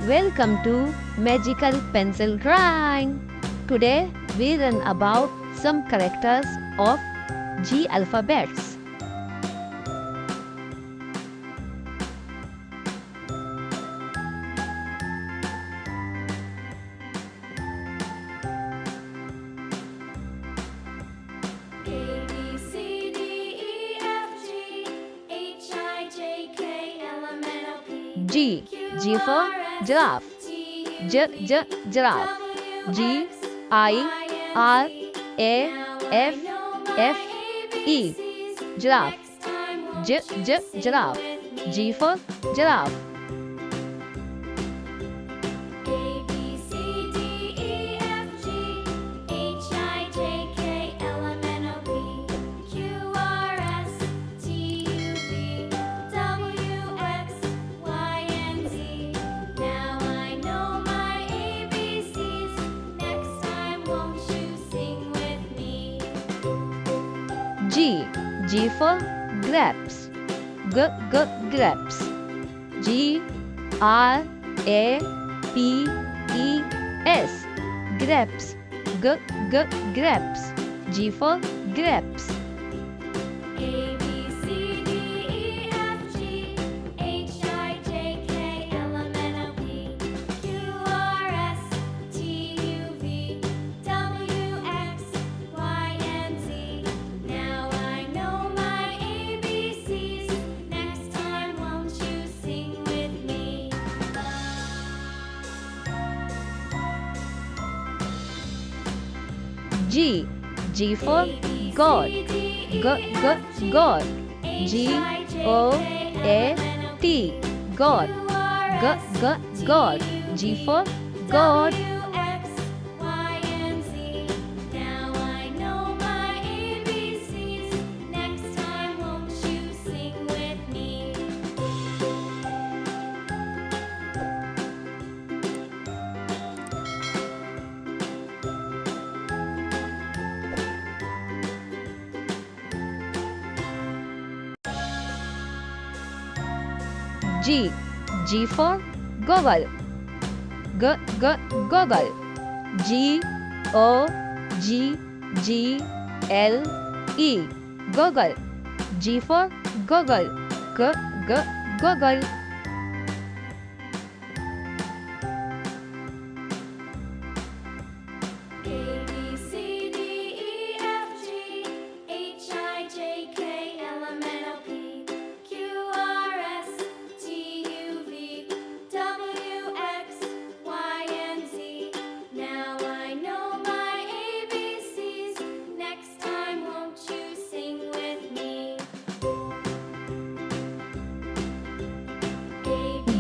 Welcome to Magical Pencil Drawing. Today we learn about some characters of G alphabets. G. G for giraffe. Giraffe. G I R A F F E. Giraffe. Giraffe. G for giraffe. G. G for grapes. Grapes. G R A P E S. Grapes. Grapes. G for grapes. G. G for God. God. G O A T. God. God. G for God. G. G for goggle. Goggle. G O G G L E. Goggle. G for goggle. Goggle.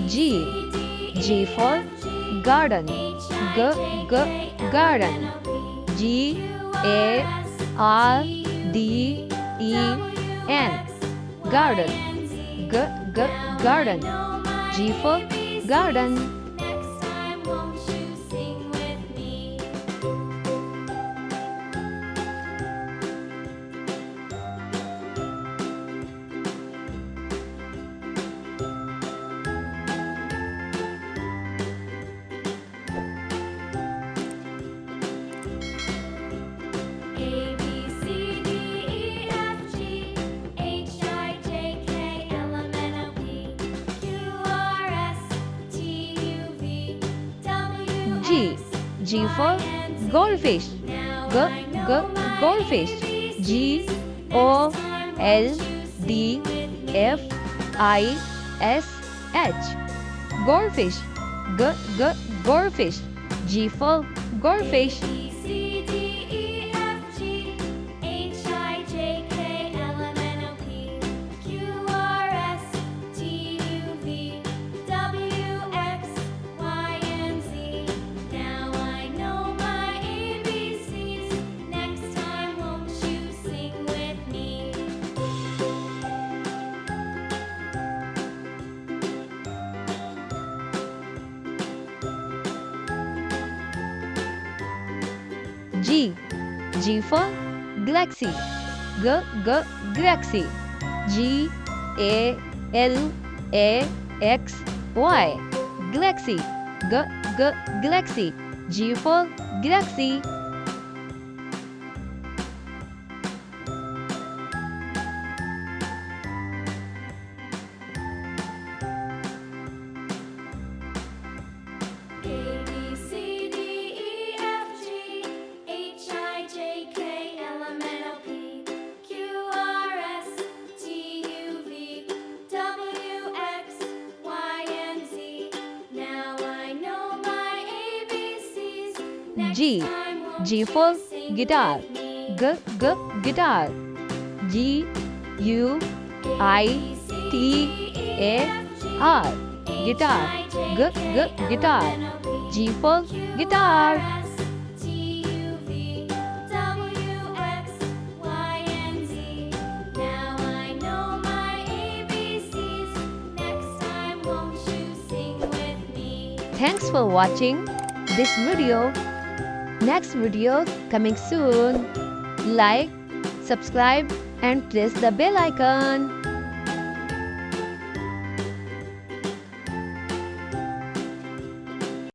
G. G for garden. Garden. G A R D E N. Garden. Garden. G for garden. G. G for goldfish. Goldfish. G O L D F I S H. Goldfish. Goldfish. G for goldfish. G. G for galaxy. Galaxy. G A L A X Y. Galaxy. Galaxy. G for Galaxy. A B C D E F G H I J K L M N O P Q R S T U V W X Y and Z. Now I know my ABCs. Next G. time won't G you for sing guitar. with me? Guitar. G U I T A R. Guitar. Guitar. G for guitar. Thanks for watching this video. Next video coming soon. Like, subscribe and press the bell icon.